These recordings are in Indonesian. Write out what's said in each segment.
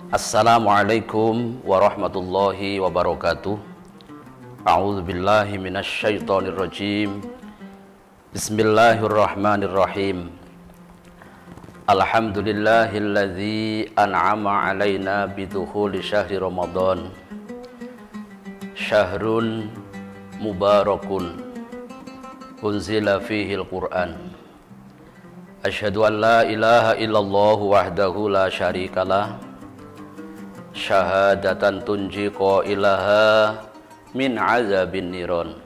Assalamualaikum warahmatullahi wabarakatuh. A'udzu billahi minasyaitonir rajim. Bismillahirrahmanirrahim. Alhamdulillahilladzi an'ama 'alaina bidukhuli syahri Ramadan. Syahrun mubarakun unzila fihi al-Qur'an. Asyhadu an la ilaha illallah wahdahu la syarikalah. Syahadatan tunji qailaha min azabin niron.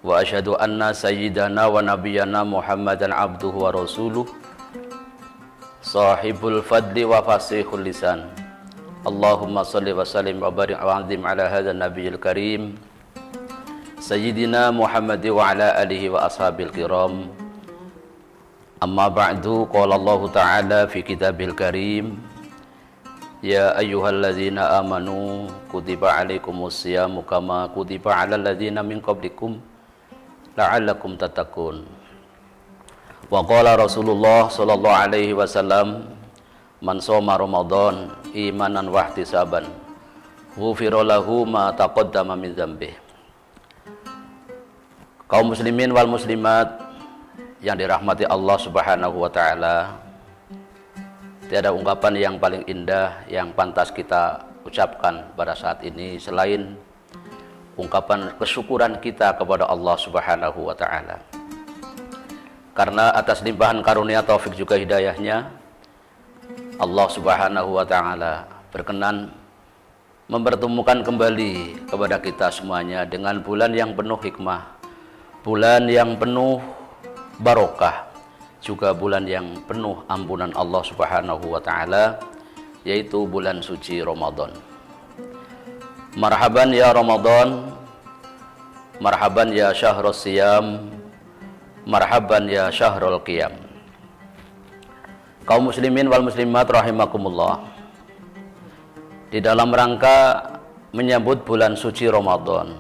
Wa asyhadu anna sayyidana wa nabiyyana Muhammadan abduhu wa rasuluh sahibul fadli wa fasihul lisan. Allahumma salli wa sallim wa barik wa azim ala hadzal nabiyil karim sayyidina Muhammad wa ala alihi wa ashabil kiram. Amma ba'du, qala Allah ta'ala fi kitabil karim, ya ayyuhalladzina amanu kutiba alaikumus syiyamu kama kutiba alal ladzina min qablikum la'allakum tattaqun. Wa qala Rasulullah sallallahu alaihi wasallam, man shoma Ramadan imanan wa ihtisaban ghufira lahu ma taqaddama min dzambih. Kaum muslimin wal muslimat yang dirahmati Allah Subhanahu wa taala, tiada ungkapan yang paling indah yang pantas kita ucapkan pada saat ini selain ungkapan kesyukuran kita kepada Allah Subhanahu wa ta'ala. Karena atas limpahan karunia taufik juga hidayahnya, Allah Subhanahu wa ta'ala berkenan mempertemukan kembali kepada kita semuanya dengan bulan yang penuh hikmah, bulan yang penuh barokah, juga bulan yang penuh ampunan Allah Subhanahu wa ta'ala, yaitu bulan suci Ramadan. Marhaban ya Ramadan, marhaban ya syahrus siyam, marhaban ya syahrul qiyam. Kaum muslimin wal muslimat rahimakumullah, di dalam rangka menyambut bulan suci Ramadan,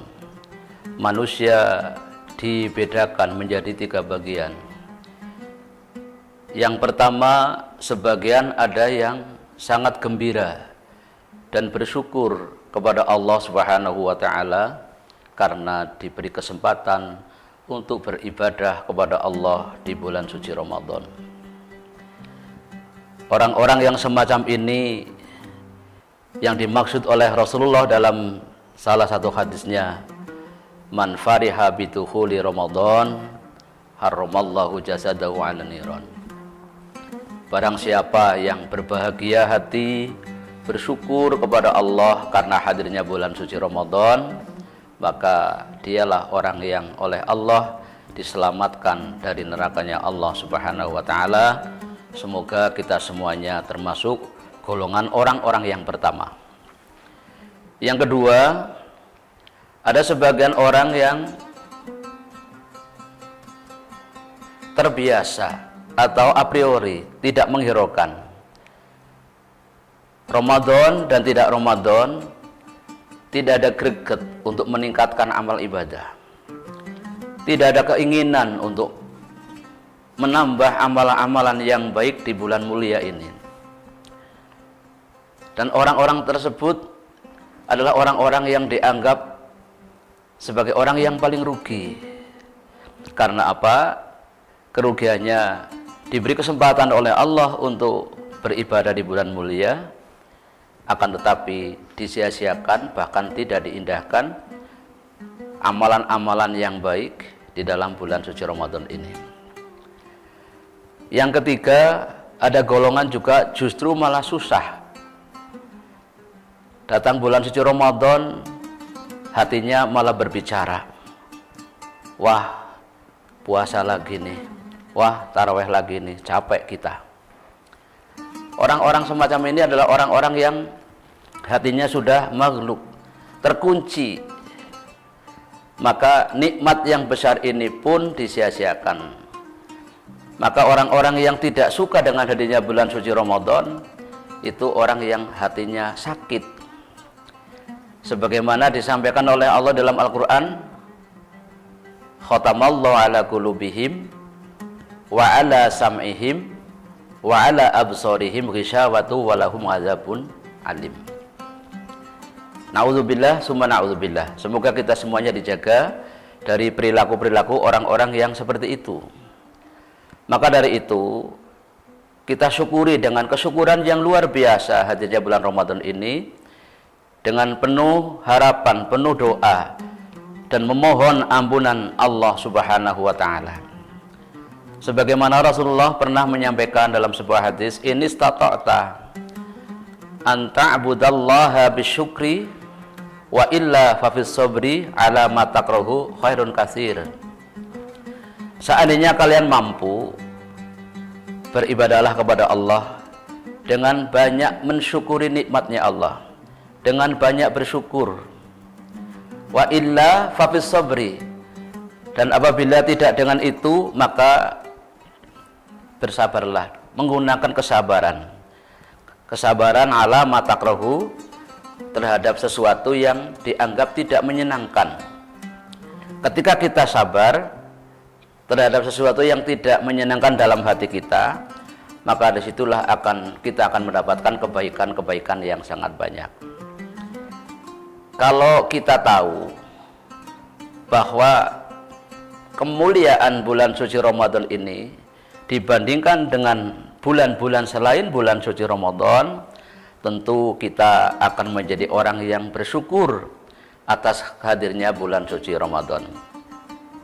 manusia dibedakan menjadi 3 bagian. Yang pertama, sebagian ada yang sangat gembira dan bersyukur kepada Allah Subhanahu wa ta'ala karena diberi kesempatan untuk beribadah kepada Allah di bulan suci Ramadan. Orang-orang yang semacam ini yang dimaksud oleh Rasulullah dalam salah satu hadisnya, man fariha bidukhuli Ramadan harramallahu jasadahu 'alan niran. Barang siapa yang berbahagia hati, bersyukur kepada Allah karena hadirnya bulan suci Ramadan, maka dialah orang yang oleh Allah diselamatkan dari nerakanya Allah Subhanahu wa ta'ala. Semoga kita semuanya termasuk golongan orang-orang yang pertama. Yang kedua, ada sebagian orang yang terbiasa atau a priori tidak menghiraukan Ramadan dan tidak Ramadan, tidak ada greget untuk meningkatkan amal ibadah, tidak ada keinginan untuk menambah amalan-amalan yang baik di bulan mulia ini. Dan orang-orang tersebut adalah orang-orang yang dianggap sebagai orang yang paling rugi. Karena apa? Kerugiannya diberi kesempatan oleh Allah untuk beribadah di bulan mulia, akan tetapi disia-siakan, bahkan tidak diindahkan amalan-amalan yang baik di dalam bulan suci Ramadan ini. Yang ketiga, ada golongan juga justru malah susah. Datang bulan suci Ramadan, hatinya malah berbicara, wah puasa lagi nih, wah taraweh lagi nih, capek kita. Orang-orang semacam ini adalah orang-orang yang hatinya sudah maghluk, terkunci. Maka nikmat yang besar ini pun disia-siakan. Maka orang-orang yang tidak suka dengan hadirnya bulan suci Ramadan, itu orang yang hatinya sakit. Sebagaimana disampaikan oleh Allah dalam Al-Quran, khatamallahu ala qulubihim wa ala sam'ihim wa ala absarihim ghishawatu walahum azabun alim. Na'udzubillah summa na'udzubillah. Semoga kita semuanya dijaga dari perilaku-perilaku orang-orang yang seperti itu. Maka dari itu, kita syukuri dengan kesyukuran yang luar biasa hadirnya bulan Ramadan ini, dengan penuh harapan, penuh doa, dan memohon ampunan Allah Subhanahu wa Ta'ala. Sebagaimana Rasulullah pernah menyampaikan dalam sebuah hadis, "In istata'ta an ta'budallaha bisyukri wa illa fa fis sabri ala ma takrahu khairun katsir." Seandainya kalian mampu, beribadahlah kepada Allah dengan banyak mensyukuri nikmatnya Allah, dengan banyak bersyukur. Wa illa fa fis sabri, dan apabila tidak dengan itu, maka bersabarlah, menggunakan kesabaran. Kesabaran ala ma takrahu, terhadap sesuatu yang dianggap tidak menyenangkan. Ketika kita sabar terhadap sesuatu yang tidak menyenangkan dalam hati kita, maka disitulah kita akan mendapatkan kebaikan-kebaikan yang sangat banyak. Kalau kita tahu bahwa kemuliaan bulan suci Ramadan ini dibandingkan dengan bulan-bulan selain bulan suci Ramadan, tentu kita akan menjadi orang yang bersyukur atas hadirnya bulan suci Ramadan.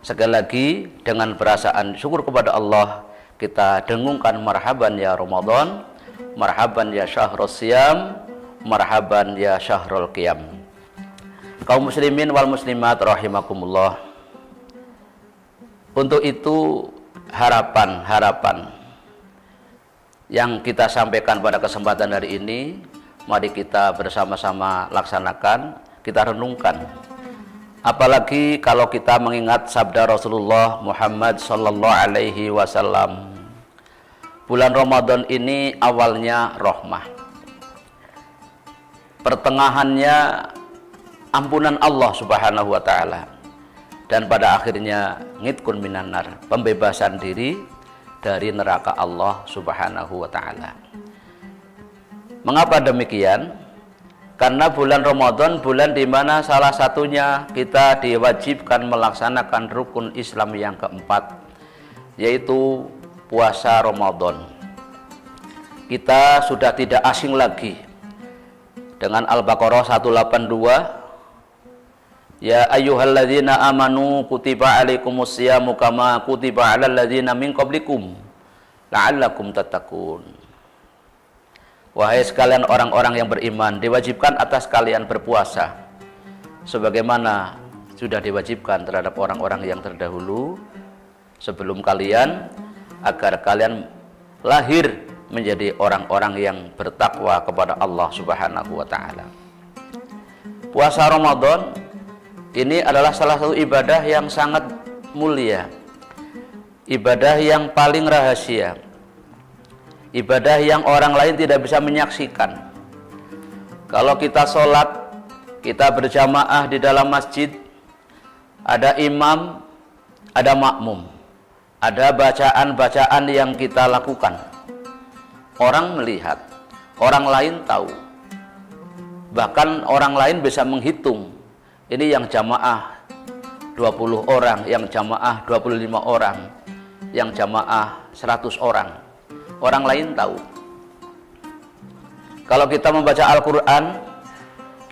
Sekali lagi, dengan perasaan syukur kepada Allah, kita dengungkan marhaban ya Ramadan, marhaban ya syahrus siyam, marhaban ya syahrul qiyam. Kaum muslimin wal muslimat rahimakumullah. Untuk itu harapan yang kita sampaikan pada kesempatan hari ini, mari kita bersama-sama laksanakan, kita renungkan. Apalagi kalau kita mengingat sabda Rasulullah Muhammad sallallahu alaihi wasallam, bulan Ramadan ini awalnya rahmah, pertengahannya ampunan Allah Subhanahu wa Ta'ala, dan pada akhirnya ngitqun minan nar, pembebasan diri dari neraka Allah Subhanahu wa Ta'ala. Mengapa demikian? Karena bulan Ramadan bulan di mana salah satunya kita diwajibkan melaksanakan rukun Islam yang keempat, yaitu puasa Ramadan. Kita sudah tidak asing lagi dengan Al-Baqarah 182, "Ya ayyuhalladzina amanu kutiba alaikumusyamu kama kutiba alal ladzina min qablikum la'allakum tattaqun." Wahai sekalian orang-orang yang beriman, diwajibkan atas kalian berpuasa sebagaimana sudah diwajibkan terhadap orang-orang yang terdahulu sebelum kalian, agar kalian lahir menjadi orang-orang yang bertakwa kepada Allah Subhanahu wa Ta'ala. Puasa Ramadan ini adalah salah satu ibadah yang sangat mulia, ibadah yang paling rahasia, ibadah yang orang lain tidak bisa menyaksikan. Kalau kita sholat, kita berjamaah di dalam masjid, ada imam, ada makmum, ada bacaan-bacaan yang kita lakukan. Orang melihat, orang lain tahu, bahkan orang lain bisa menghitung, ini yang jamaah 20 orang, yang jamaah 25 orang, yang jamaah 100 orang. Orang lain tahu. Kalau kita membaca Al-Quran,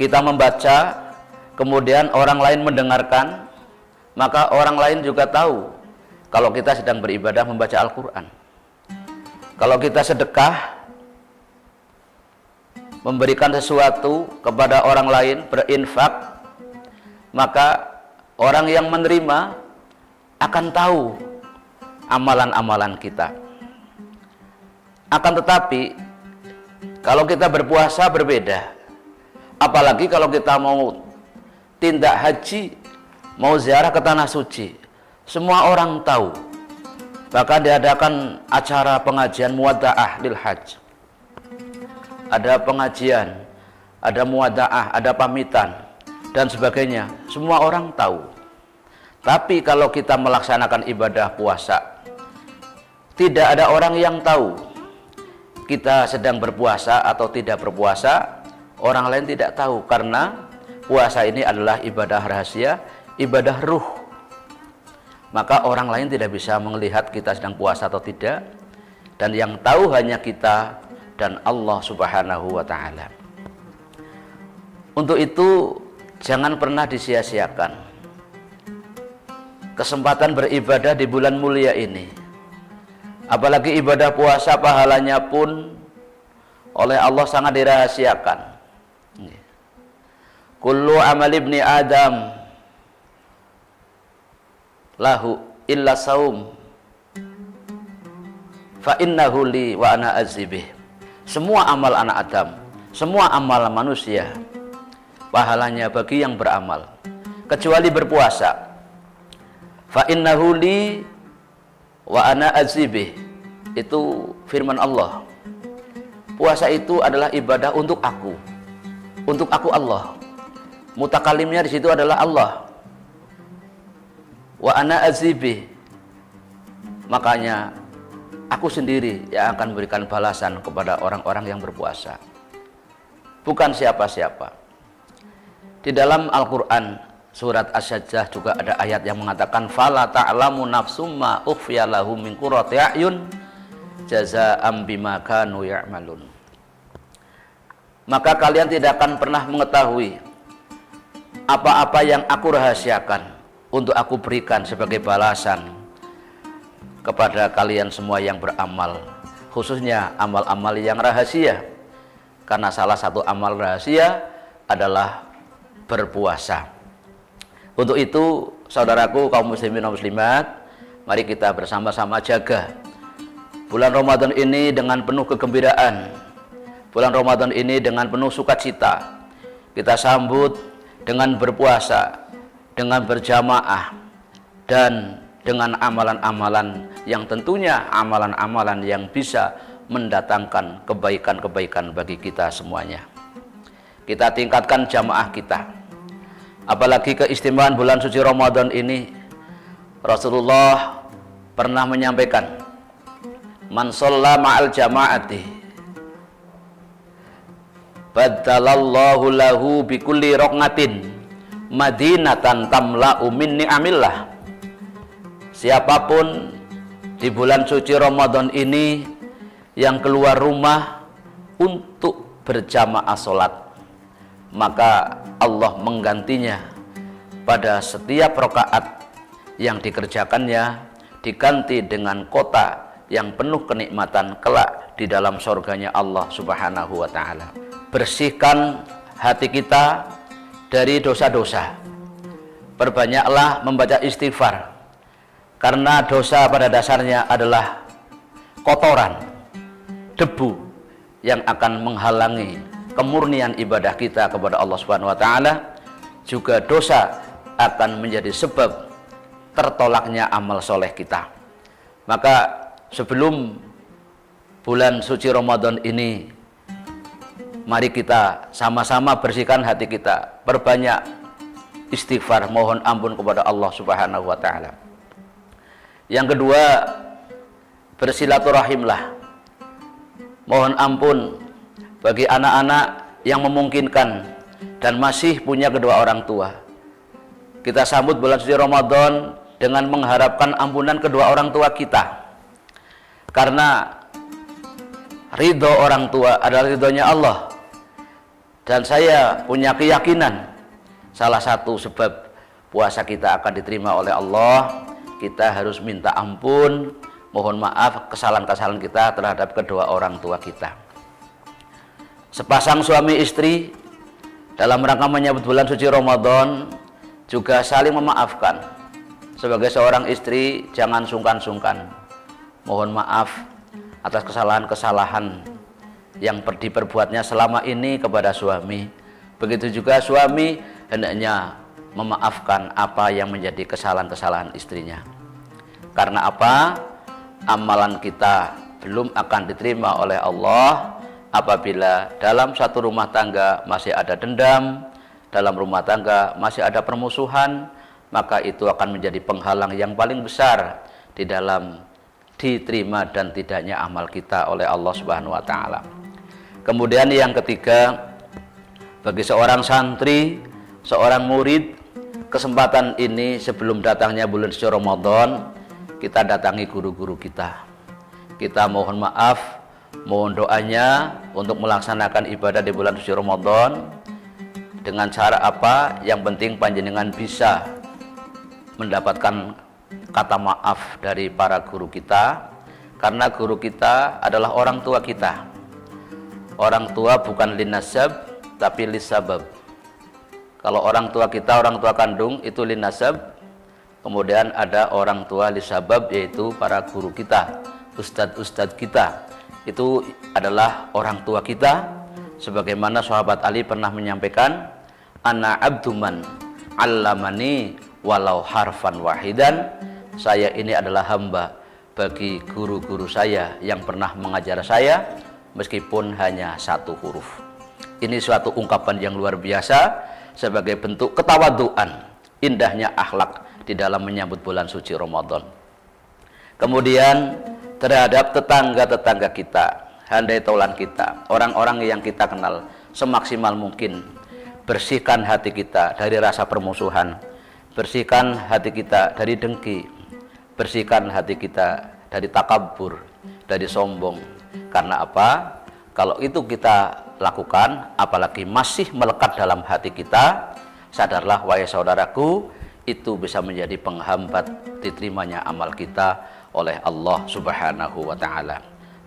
kita membaca, kemudian orang lain mendengarkan, maka orang lain juga tahu kalau kita sedang beribadah membaca Al-Quran. Kalau kita sedekah, memberikan sesuatu kepada orang lain, berinfak, maka orang yang menerima akan tahu amalan-amalan kita. Akan tetapi, kalau kita berpuasa berbeda. Apalagi kalau kita mau tindak haji, mau ziarah ke tanah suci, semua orang tahu. Bahkan diadakan acara pengajian muwada'ah lil hajj. Ada pengajian, ada muwada'ah, ada pamitan, dan sebagainya. Semua orang tahu. Tapi kalau kita melaksanakan ibadah puasa, tidak ada orang yang tahu kita sedang berpuasa atau tidak berpuasa, Orang lain tidak tahu, karena puasa ini adalah ibadah rahasia, ibadah ruh. Maka orang lain tidak bisa melihat kita sedang puasa atau tidak, dan yang tahu hanya kita dan Allah Subhanahu wa ta'ala. Untuk itu jangan pernah disia-siakan kesempatan beribadah di bulan mulia ini. Apalagi ibadah puasa, pahalanya pun oleh Allah sangat dirahasiakan. Kullu amal ibni Adam lahu illa saum fa innahu li wa ana azibih. Semua amal anak Adam, semua amal manusia, pahalanya bagi yang beramal, kecuali berpuasa. Fa innahu li wa ana azibih. Itu firman Allah. Puasa itu adalah ibadah untuk aku Allah. Mutakalimnya di situ adalah Allah. Wa ana azibih. Makanya aku sendiri yang akan memberikan balasan kepada orang-orang yang berpuasa, bukan siapa-siapa. Di dalam Al-Quran surat Asy-Sajdah juga ada ayat yang mengatakan fala ta'lamu nafsum ma ukhfiya lahum min qurrati a'yun jazaa'an bima kanu ya'malun. Maka kalian tidak akan pernah mengetahui apa-apa yang aku rahasiakan untuk aku berikan sebagai balasan kepada kalian semua yang beramal, khususnya amal-amal yang rahasia. Karena salah satu amal rahasia adalah berpuasa. Untuk itu, saudaraku kaum muslimin dan muslimat, mari kita bersama-sama jaga bulan Ramadan ini dengan penuh kegembiraan. Bulan Ramadan ini dengan penuh sukacita. Kita sambut dengan berpuasa, dengan berjamaah, dan dengan amalan-amalan yang tentunya amalan-amalan yang bisa mendatangkan kebaikan-kebaikan bagi kita semuanya. Kita tingkatkan jamaah kita. Apalagi keistimewaan bulan suci Ramadan ini, Rasulullah pernah menyampaikan, man shalla ma'al jama'ati badalallahu lahu bikulli raqatin madinatan tamla'u min ni'amillah. Siapapun di bulan suci Ramadan ini yang keluar rumah untuk berjamaah sholat, maka Allah menggantinya pada setiap rakaat yang dikerjakannya diganti dengan kota yang penuh kenikmatan kelak di dalam surganya Allah Subhanahu wa ta'ala. Bersihkan hati kita dari dosa-dosa. Perbanyaklah membaca istighfar, karena dosa pada dasarnya adalah kotoran, debu yang akan menghalangi kemurnian ibadah kita kepada Allah Subhanahu wa ta'ala. Juga dosa akan menjadi sebab tertolaknya amal soleh kita. Maka sebelum bulan suci Ramadan ini, mari kita sama-sama bersihkan hati kita, perbanyak istighfar, mohon ampun kepada Allah Subhanahu wa ta'ala. Yang kedua, bersilaturahimlah. Mohon ampun bagi anak-anak yang memungkinkan dan masih punya kedua orang tua. Kita sambut bulan suci Ramadan dengan mengharapkan ampunan kedua orang tua kita. Karena ridho orang tua adalah ridhonya Allah. Dan saya punya keyakinan salah satu sebab puasa kita akan diterima oleh Allah, kita harus minta ampun, mohon maaf kesalahan-kesalahan kita terhadap kedua orang tua kita. Sepasang suami istri dalam rangka menyambut bulan suci Ramadan juga saling memaafkan. Sebagai seorang istri, jangan sungkan-sungkan mohon maaf atas kesalahan-kesalahan yang diperbuatnya selama ini kepada suami. Begitu juga suami hendaknya memaafkan apa yang menjadi kesalahan-kesalahan istrinya. Karena apa? Amalan kita belum akan diterima oleh Allah apabila dalam satu rumah tangga masih ada dendam, dalam rumah tangga masih ada permusuhan, maka itu akan menjadi penghalang yang paling besar di dalam diterima dan tidaknya amal kita oleh Allah Subhanahu wa ta'ala. Kemudian yang ketiga, Bagi seorang santri, seorang murid, kesempatan ini sebelum datangnya bulan suci Ramadan, kita datangi guru-guru kita. Kita mohon maaf, mohon doanya untuk melaksanakan ibadah di bulan suci Ramadan. Dengan cara apa? Yang penting panjenengan bisa mendapatkan kata maaf dari para guru kita, karena guru kita adalah orang tua kita. Orang tua bukan linasab, tapi lisabab. Kalau orang tua kita, orang tua kandung itu linasab, kemudian ada orang tua lisabab, yaitu para guru kita, ustadz-ustadz kita. Itu adalah orang tua kita, sebagaimana sahabat Ali pernah menyampaikan, ana abduman allamani walau harfan wahidan. Saya ini adalah hamba bagi guru-guru saya yang pernah mengajar saya, meskipun hanya satu huruf. Ini suatu ungkapan yang luar biasa sebagai bentuk ketawaduan, indahnya akhlak di dalam menyambut bulan suci Ramadan. Kemudian terhadap tetangga-tetangga kita, handai taulan kita, orang-orang yang kita kenal, semaksimal mungkin bersihkan hati kita dari rasa permusuhan, bersihkan hati kita dari dengki, bersihkan hati kita dari takabur, dari sombong. Karena apa? Kalau itu kita lakukan, apalagi masih melekat dalam hati kita, sadarlah wahai saudaraku, itu bisa menjadi penghambat diterimanya amal kita oleh Allah Subhanahu wa Ta'ala.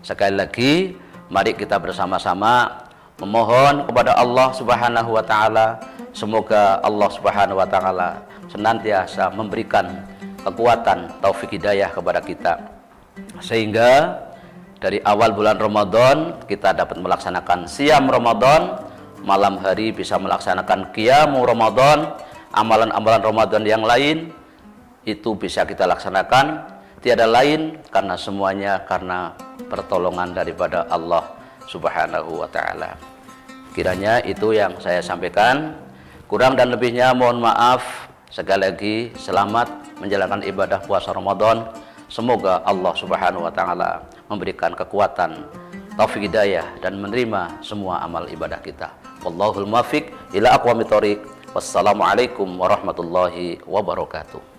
Sekali lagi, mari kita bersama-sama memohon kepada Allah Subhanahu wa Ta'ala, semoga Allah Subhanahu wa Ta'ala senantiasa memberikan kekuatan, taufik hidayah kepada kita, sehingga dari awal bulan Ramadan kita dapat melaksanakan siam Ramadan, malam hari bisa melaksanakan qiyamu Ramadan, amalan-amalan Ramadan yang lain itu bisa kita laksanakan, tiada lain karena semuanya karena pertolongan daripada Allah Subhanahu wa Ta'ala. Kiranya itu yang saya sampaikan, kurang dan lebihnya mohon maaf. Sekali lagi selamat menjalankan ibadah puasa Ramadan. Semoga Allah Subhanahu wa Ta'ala memberikan kekuatan, taufik hidayah, dan menerima semua amal ibadah kita. Wallahul muwaffiq ila aqwamit thoriq. Wassalamualaikum warahmatullahi wabarakatuh.